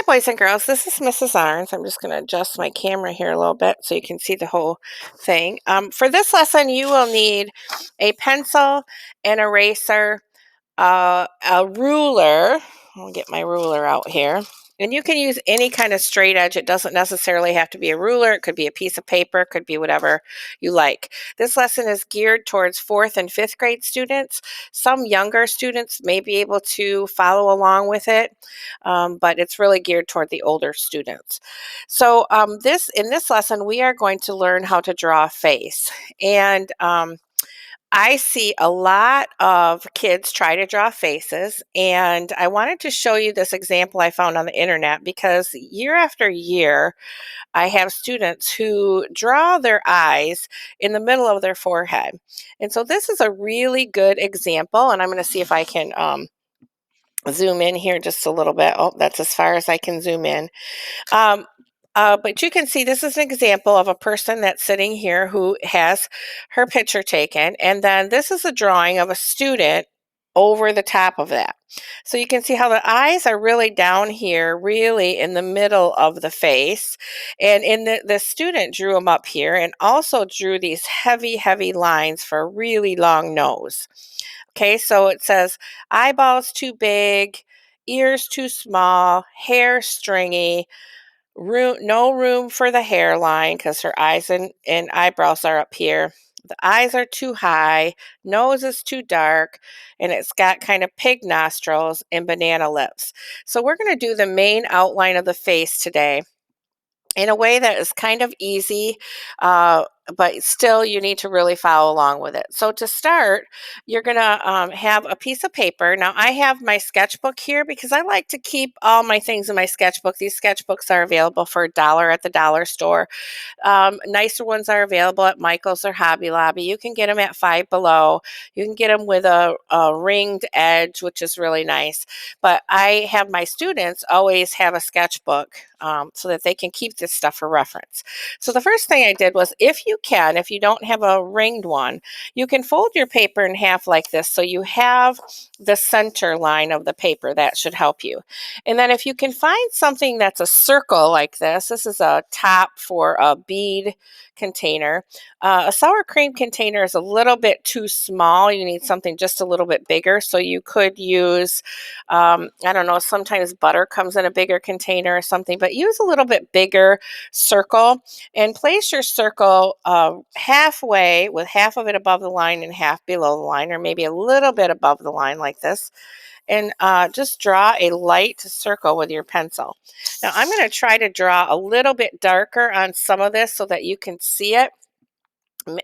Hi, boys and girls. This is Mrs. Arns. I'm just going to adjust my camera here a little bit so you can see the whole thing. For this lesson, you will need a pencil, an eraser, a ruler. I'll get my ruler out here. And you can use any kind of straight edge. It doesn't necessarily have to be a ruler. It could be a piece of paper. It could be whatever you like. This lesson is geared towards 4th and 5th grade students. Some younger students may be able to follow along with it, but it's really geared toward the older students. So in this lesson, we are going to learn how to draw a face. And I see a lot of kids try to draw faces, and I wanted to show you this example I found on the internet because year after year, I have students who draw their eyes in the middle of their forehead. And so this is a really good example, and I'm going to see if I can zoom in here just a little bit. Oh, that's as far as I can zoom in. Um, but you can see this is an example of a person that's sitting here who has her picture taken. And then this is a drawing of a student over the top of that. So you can see how the eyes are really down here, really in the middle of the face. And the student drew them up here and also drew these heavy, heavy lines for a really long nose. Okay, so it says eyeballs too big, ears too small, hair stringy, no room for the hairline because her eyes and eyebrows are up here. The eyes are too high, nose is too dark, and it's got kind of pig nostrils and banana lips. So we're going to do the main outline of the face today in a way that is kind of easy, but still you need to really follow along with it. So to start, you're going to have a piece of paper. Now I have my sketchbook here because I like to keep all my things in my sketchbook. These sketchbooks are available for $1 at the dollar store. Nicer ones are available at Michael's or Hobby Lobby. You can get them at Five Below. You can get them with a ringed edge, which is really nice. But I have my students always have a sketchbook so that they can keep this stuff for reference. So the first thing I did was, if you don't have a ringed one, you can fold your paper in half like this so you have the center line of the paper. That should help you. And then if you can find something that's a circle like this is a top for a bead container. A sour cream container is a little bit too small. You need something just a little bit bigger. So you could use, I don't know, sometimes butter comes in a bigger container or something, but use a little bit bigger circle and place your circle halfway with half of it above the line and half below the line, or maybe a little bit above the line like this. And just draw a light circle with your pencil. Now I'm going to try to draw a little bit darker on some of this so that you can see it.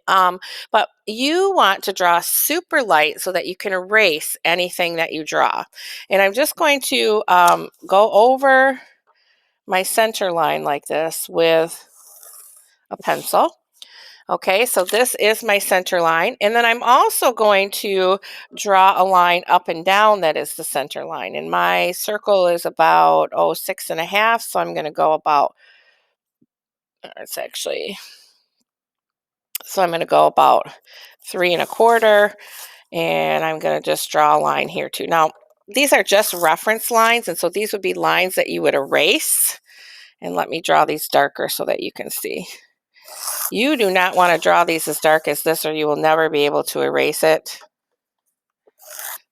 But you want to draw super light so that you can erase anything that you draw. And I'm just going to go over my center line like this with a pencil. Okay, so this is my center line. And then I'm also going to draw a line up and down that is the center line. And my circle is about, 6.5. So I'm going to go about, it's actually, so I'm going to go about 3.25. And I'm going to just draw a line here too. Now, these are just reference lines. And so these would be lines that you would erase. And let me draw these darker so that you can see. You do not want to draw these as dark as this or you will never be able to erase it.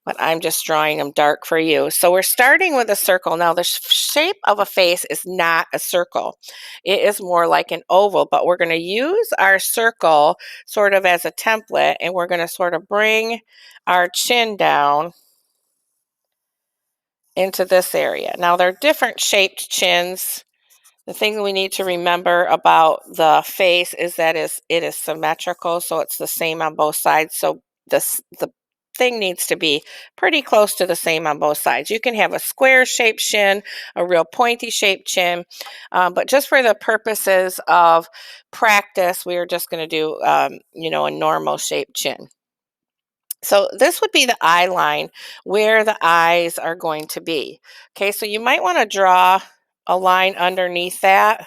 But I'm just drawing them dark for you. So we're starting with a circle. Now the shape of a face is not a circle. It is more like an oval, but we're going to use our circle sort of as a template, and we're going to sort of bring our chin down into this area. Now there are different shaped chins. The thing we need to remember about the face is that it is symmetrical, so it's the same on both sides. So the thing needs to be pretty close to the same on both sides. You can have a square shaped chin, a real pointy shaped chin, but just for the purposes of practice, we are just going to do a normal shaped chin. So this would be the eye line where the eyes are going to be. Okay, so you might want to draw a line underneath that.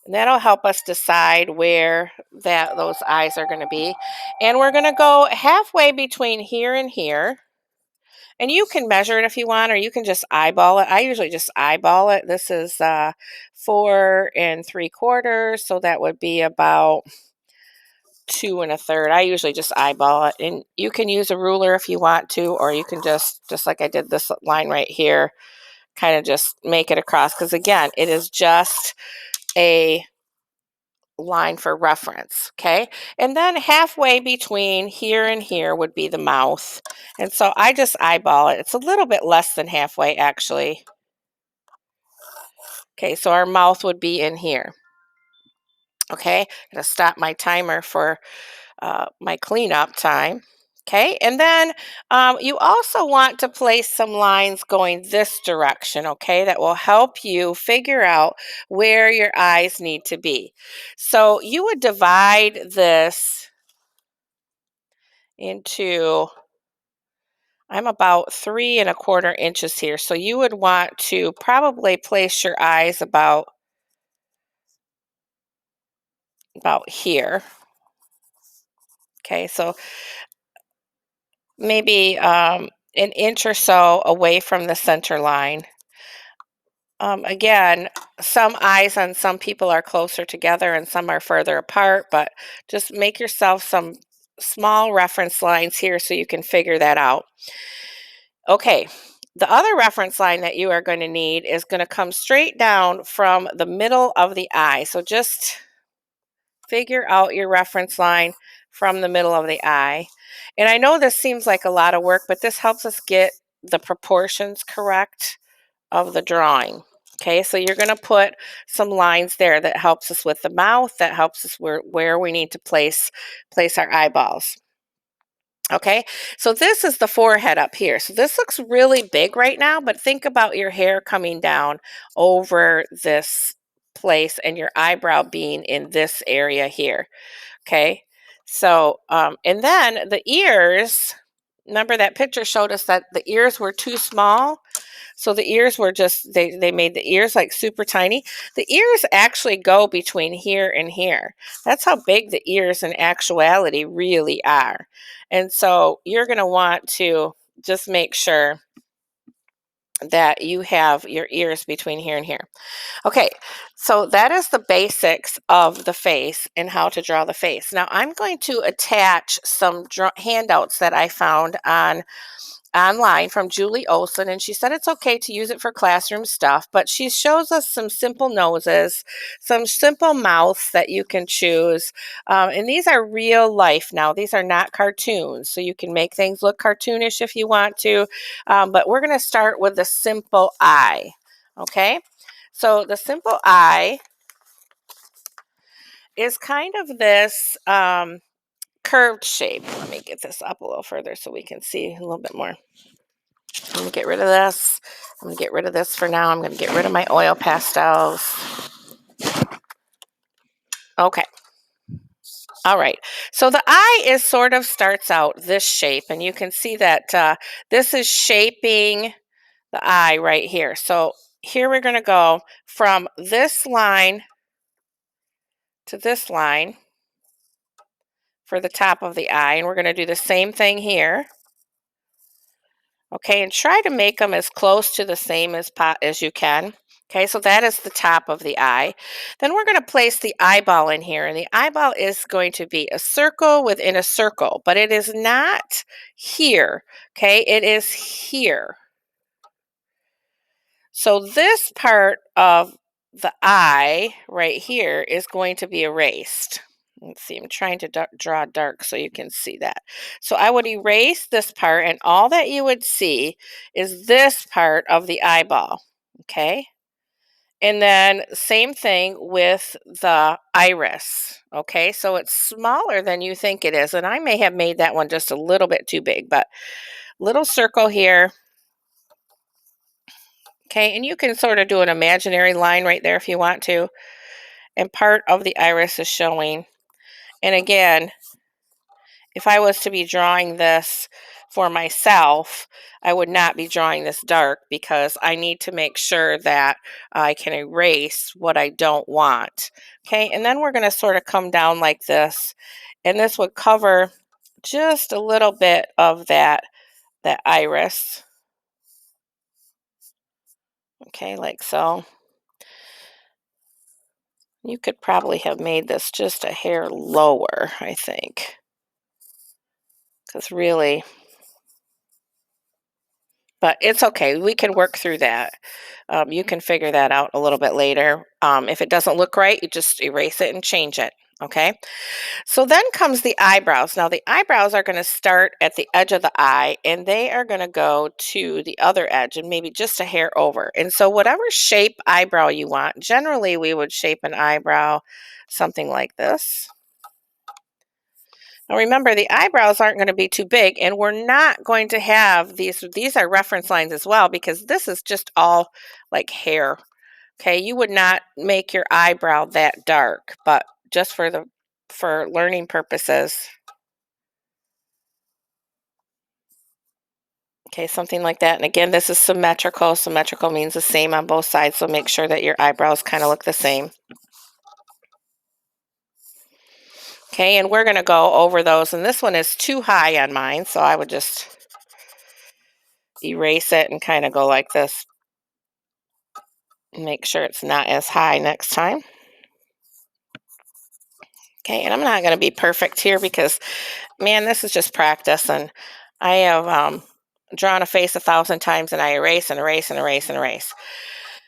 And that'll help us decide where those eyes are going to be. And we're going to go halfway between here and here. And you can measure it if you want, or you can just eyeball it. I usually just eyeball it. This is 4 3/4, so that would be about 2 1/3. I usually just eyeball it, and you can use a ruler if you want to, or you can just like I did this line right here, kind of just make it across, because again, it is just a line for reference, okay? And then halfway between here and here would be the mouth. And so I just eyeball it. It's a little bit less than halfway, actually. Okay, so our mouth would be in here. Okay, I'm gonna stop my timer for my cleanup time. Okay, and then you also want to place some lines going this direction, okay, that will help you figure out where your eyes need to be. So you would divide this into, I'm about 3 1/4 inches here. So you would want to probably place your eyes about here. Okay, so maybe an inch or so away from the center line. Again, some eyes on some people are closer together and some are further apart, but just make yourself some small reference lines here so you can figure that out. Okay, the other reference line that you are going to need is going to come straight down from the middle of the eye. So just figure out your reference line from the middle of the eye. And I know this seems like a lot of work, but this helps us get the proportions correct of the drawing. Okay, so you're going to put some lines there that helps us with the mouth, that helps us where we need to place our eyeballs. Okay, so this is the forehead up here. So this looks really big right now, but think about your hair coming down over this place and your eyebrow being in this area here. Okay, so and then the ears, remember that picture showed us that the ears were too small. So the ears were just, they made the ears like super tiny. The ears actually go between here and here. That's how big the ears in actuality really are. And so you're going to want to just make sure that you have your ears between here and here. Okay, so that is the basics of the face and how to draw the face. Now I'm going to attach some handouts that I found online from Julie Olson, and she said it's okay to use it for classroom stuff, but she shows us some simple noses, some simple mouths that you can choose. And these are real life now. These are not cartoons, so you can make things look cartoonish if you want to. But we're going to start with the simple eye. Okay, so the simple eye is kind of this curved shape. Let me get this up a little further so we can see a little bit more. I'm going to get rid of this. I'm going to get rid of this for now. I'm going to get rid of my oil pastels. Okay. All right. So the eye is sort of starts out this shape, and you can see that this is shaping the eye right here. So here we're going to go from this line to this line for the top of the eye, and we're going to do the same thing here. Okay, and try to make them as close to the same as you can. Okay, so that is the top of the eye. Then we're going to place the eyeball in here, and the eyeball is going to be a circle within a circle, but it is not here. Okay, it is here. So this part of the eye right here is going to be erased. Let's see, I'm trying to draw dark so you can see that. So I would erase this part, and all that you would see is this part of the eyeball, okay? And then same thing with the iris, okay? So it's smaller than you think it is, and I may have made that one just a little bit too big, but little circle here, okay? And you can sort of do an imaginary line right there if you want to, and part of the iris is showing. And again, if I was to be drawing this for myself, I would not be drawing this dark because I need to make sure that I can erase what I don't want. Okay, and then we're going to sort of come down like this, and this would cover just a little bit of that iris. Okay, like so. You could probably have made this just a hair lower, I think, because really, but it's okay. We can work through that. You can figure that out a little bit later. If it doesn't look right, you just erase it and change it. Okay. So then comes the eyebrows. Now, the eyebrows are going to start at the edge of the eye and they are going to go to the other edge and maybe just a hair over. And so, whatever shape eyebrow you want, generally we would shape an eyebrow something like this. Now remember, the eyebrows aren't going to be too big, and we're not going to have these are reference lines as well because this is just all like hair. Okay, you would not make your eyebrow that dark, but just for learning purposes. Okay, something like that. And again, this is symmetrical. Symmetrical means the same on both sides, so make sure that your eyebrows kind of look the same. Okay, and we're going to go over those, and this one is too high on mine, so I would just erase it and kind of go like this. Make sure it's not as high next time. Okay, and I'm not going to be perfect here because, man, this is just practice, and I have drawn a face 1,000 times, and I erase and erase and erase and erase.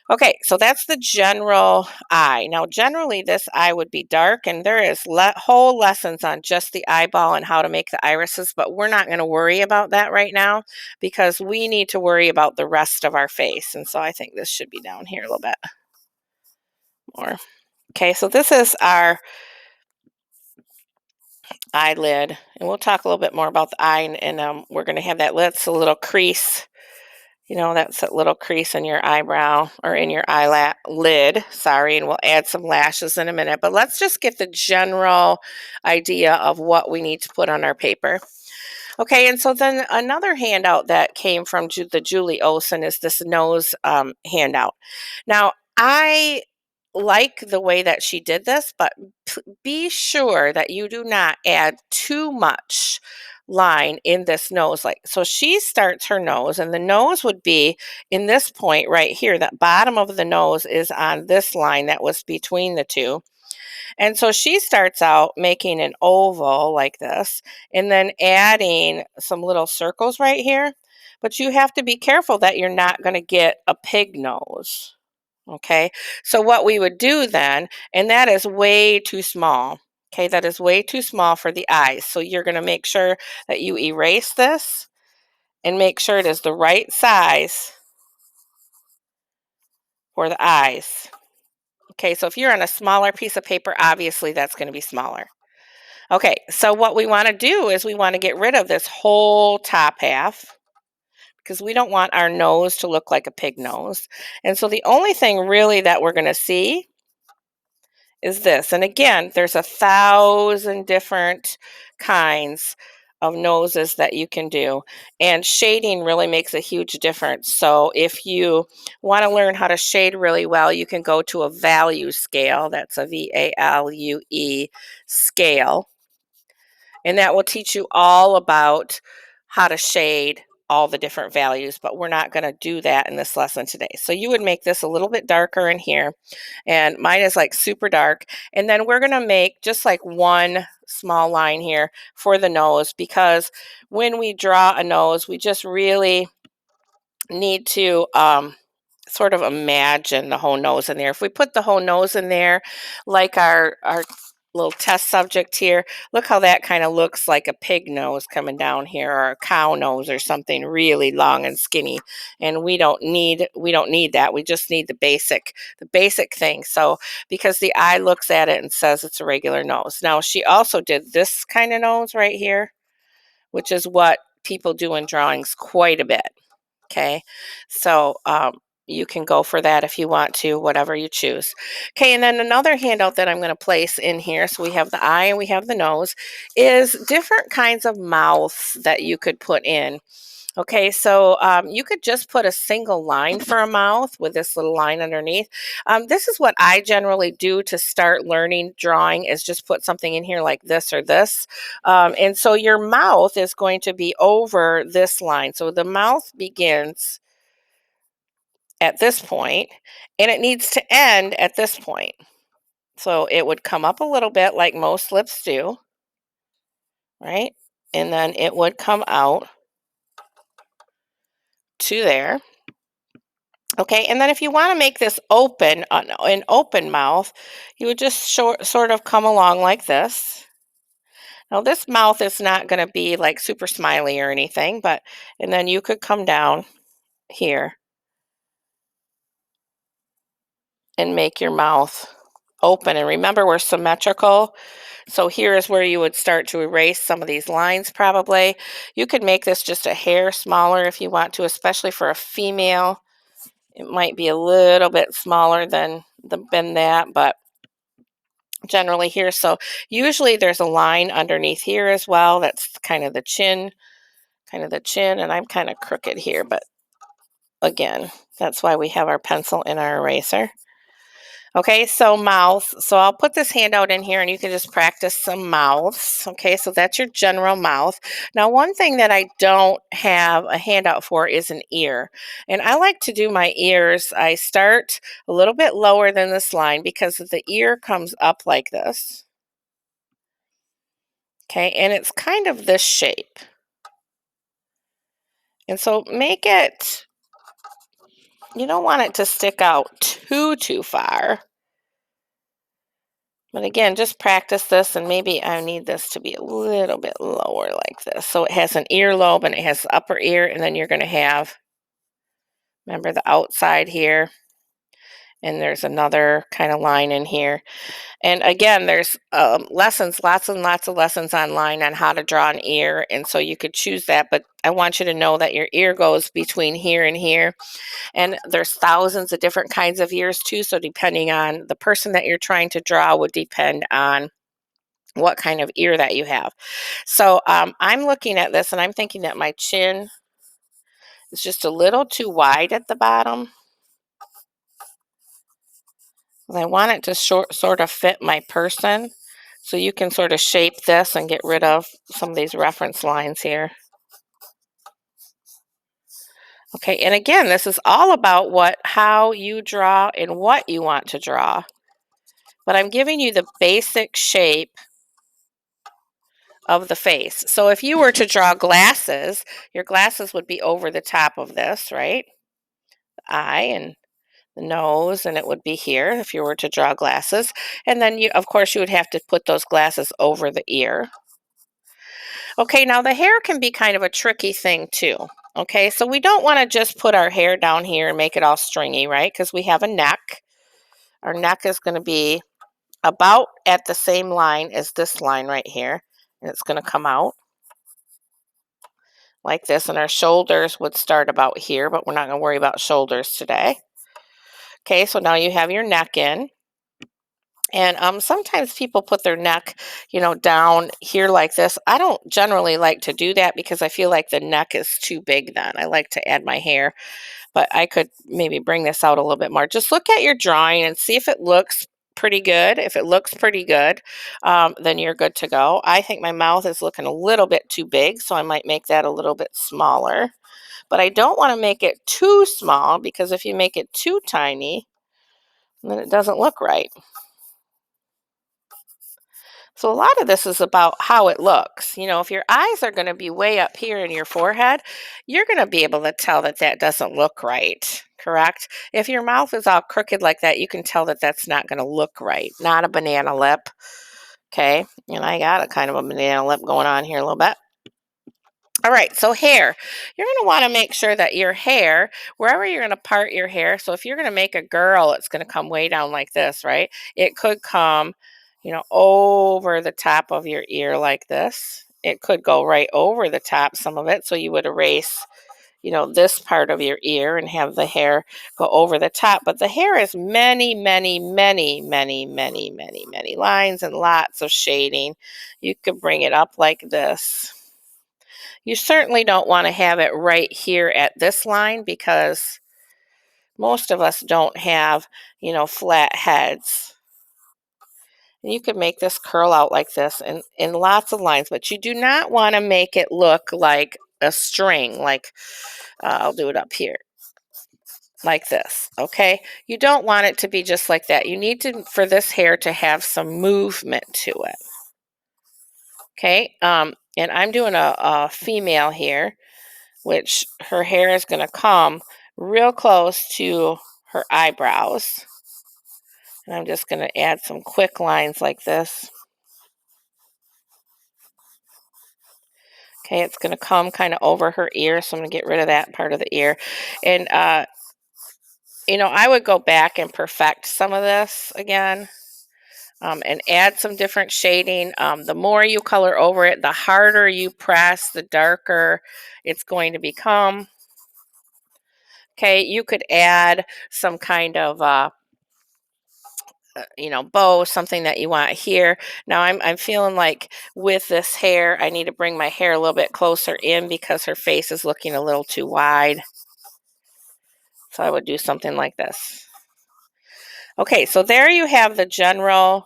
Okay, so that's the general eye. Now, generally, this eye would be dark, and there is whole lessons on just the eyeball and how to make the irises, but we're not going to worry about that right now because we need to worry about the rest of our face. And so I think this should be down here a little bit more. Okay, so this is our eyelid, and we'll talk a little bit more about the eye, and we're going to have that little crease. You know, that's a little crease in your eyebrow or in your eyelid, sorry, and we'll add some lashes in a minute. But let's just get the general idea of what we need to put on our paper. Okay, and so then another handout that came from the Julie Olson is this nose handout. Now, I like the way that she did this, but be sure that you do not add too much line in this nose. Like, so she starts her nose, and the nose would be in this point right here. That bottom of the nose is on this line that was between the two. And so she starts out making an oval like this and then adding some little circles right here. But you have to be careful that you're not going to get a pig nose. Okay, so what we would do then, and that is way too small. Okay, that is way too small for the eyes. So you're going to make sure that you erase this and make sure it is the right size for the eyes. Okay, so if you're on a smaller piece of paper, obviously that's going to be smaller. Okay, so what we want to do is we want to get rid of this whole top half because we don't want our nose to look like a pig nose. And so the only thing really that we're going to see is this. And again, there's 1,000 different kinds of noses that you can do. And shading really makes a huge difference. So if you want to learn how to shade really well, you can go to a value scale. That's a VALUE scale. And that will teach you all about how to shade all the different values, but we're not going to do that in this lesson today. So you would make this a little bit darker in here, and mine is like super dark. And then we're going to make just like one small line here for the nose, because when we draw a nose, we just really need to sort of imagine the whole nose in there. If we put the whole nose in there, like our little test subject here, look how that kind of looks like a pig nose coming down here, or a cow nose, or something really long and skinny. And we don't need that. We just need the basic thing. So because the eye looks at it and says it's a regular nose. Now she also did this kind of nose right here, which is what people do in drawings quite a bit. Okay, so you can go for that if you want to, whatever you choose. Okay, and then another handout that I'm going to place in here, so we have the eye and we have the nose, is different kinds of mouths that you could put in. Okay, so you could just put a single line for a mouth with this little line underneath. This is what I generally do to start learning drawing, is just put something in here like this or this. And so your mouth is going to be over this line. So the mouth begins at this point, and it needs to end at this point. So it would come up a little bit like most lips do, right? And then it would come out to there. Okay, and then if you want to make this open, an open mouth, you would just sort of come along like this. Now this mouth is not going to be like super smiley or anything, but and then you could come down here and make your mouth open. And remember, we're symmetrical. So here is where you would start to erase some of these lines probably. You could make this just a hair smaller if you want to, especially for a female. It might be a little bit smaller than that, but generally here. So usually there's a line underneath here as well. That's kind of the chin, and I'm kind of crooked here, but again, that's why we have our pencil and our eraser. Okay, so mouth. So I'll put this handout in here and you can just practice some mouths. Okay, so that's your general mouth. Now, one thing that I don't have a handout for is an ear. And I like to do my ears. I start a little bit lower than this line because the ear comes up like this. Okay, and it's kind of this shape. And so make it, you don't want it to stick out too far. But again, just practice this, and maybe I need this to be a little bit lower like this. So it has an earlobe and it has the upper ear, and then you're going to have, remember, the outside here, and there's another kind of line in here. And again, there's lessons, lots and lots of lessons online on how to draw an ear, and so you could choose that, but I want you to know that your ear goes between here and here, and there's thousands of different kinds of ears too, so depending on the person that you're trying to draw would depend on what kind of ear that you have. So I'm looking at this and I'm thinking that my chin is just a little too wide at the bottom. I want it to sort of fit my person. So you can sort of shape this and get rid of some of these reference lines here. Okay, and again, this is all about how you draw and what you want to draw. But I'm giving you the basic shape of the face. So if you were to draw glasses, your glasses would be over the top of this, right? The eye and the nose, and it would be here if you were to draw glasses. And then you, of course, you would have to put those glasses over the ear. Okay, now the hair can be kind of a tricky thing too. Okay, so we don't want to just put our hair down here and make it all stringy, right? Because we have a neck. Our neck is going to be about at the same line as this line right here. And it's going to come out like this. And our shoulders would start about here, but we're not going to worry about shoulders today. Okay, so now you have your neck in. And sometimes people put their neck, down here like this. I don't generally like to do that because I feel like the neck is too big then. I like to add my hair, but I could maybe bring this out a little bit more. Just look at your drawing and see if it looks pretty good. If it looks pretty good, then you're good to go. I think my mouth is looking a little bit too big, so I might make that a little bit smaller. But I don't want to make it too small because if you make it too tiny, then it doesn't look right. So a lot of this is about how it looks. If your eyes are going to be way up here in your forehead, you're going to be able to tell that that doesn't look right, correct? If your mouth is all crooked like that, you can tell that that's not going to look right. Not a banana lip, okay? And I got a kind of a banana lip going on here a little bit. All right, so hair. You're going to want to make sure that your hair, wherever you're going to part your hair, so if you're going to make a girl, it's going to come way down like this, right? It could come, over the top of your ear like this. It could go right over the top, some of it, so you would erase, this part of your ear and have the hair go over the top. But the hair is many, many, many, many, many, many, many lines and lots of shading. You could bring it up like this. You certainly don't want to have it right here at this line because most of us don't have, flat heads. And you could make this curl out like this in lots of lines, but you do not want to make it look like a string. Like, I'll do it up here. like this, okay? You don't want it to be just like that. You need to, for this hair to have some movement to it, okay? And I'm doing a female here, which her hair is going to come real close to her eyebrows. And I'm just going to add some quick lines like this. Okay, it's going to come kind of over her ear, so I'm going to get rid of that part of the ear. And, I would go back and perfect some of this again, and add some different shading. The more you color over it, the harder you press, the darker it's going to become. Okay, you could add some kind of bow, something that you want here. Now I'm feeling like with this hair, I need to bring my hair a little bit closer in because her face is looking a little too wide. So I would do something like this. Okay, so there you have the general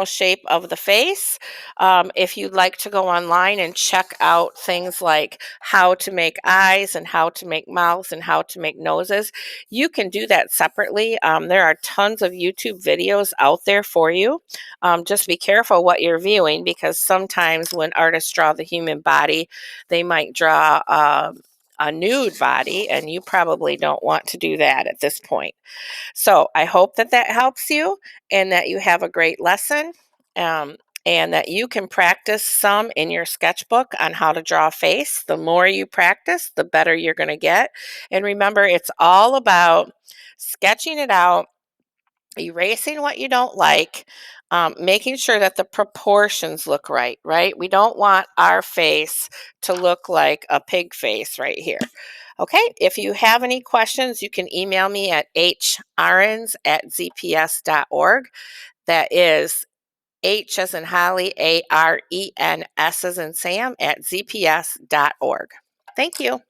shape of the face. If you'd like to go online and check out things like how to make eyes and how to make mouths and how to make noses, you can do that separately. There are tons of YouTube videos out there for you. Just be careful what you're viewing, because sometimes when artists draw the human body, they might draw a nude body, and you probably don't want to do that at this point. So I hope that that helps you and that you have a great lesson, um, and that you can practice some in your sketchbook on how to draw a face. The more you practice, the better you're going to get. And remember, it's all about sketching it out, erasing what you don't like, making sure that the proportions look right, right? We don't want our face to look like a pig face right here. Okay, if you have any questions, you can email me at harens@zps.org. That is H as in Holly, ARENS as in Sam at zps.org. Thank you.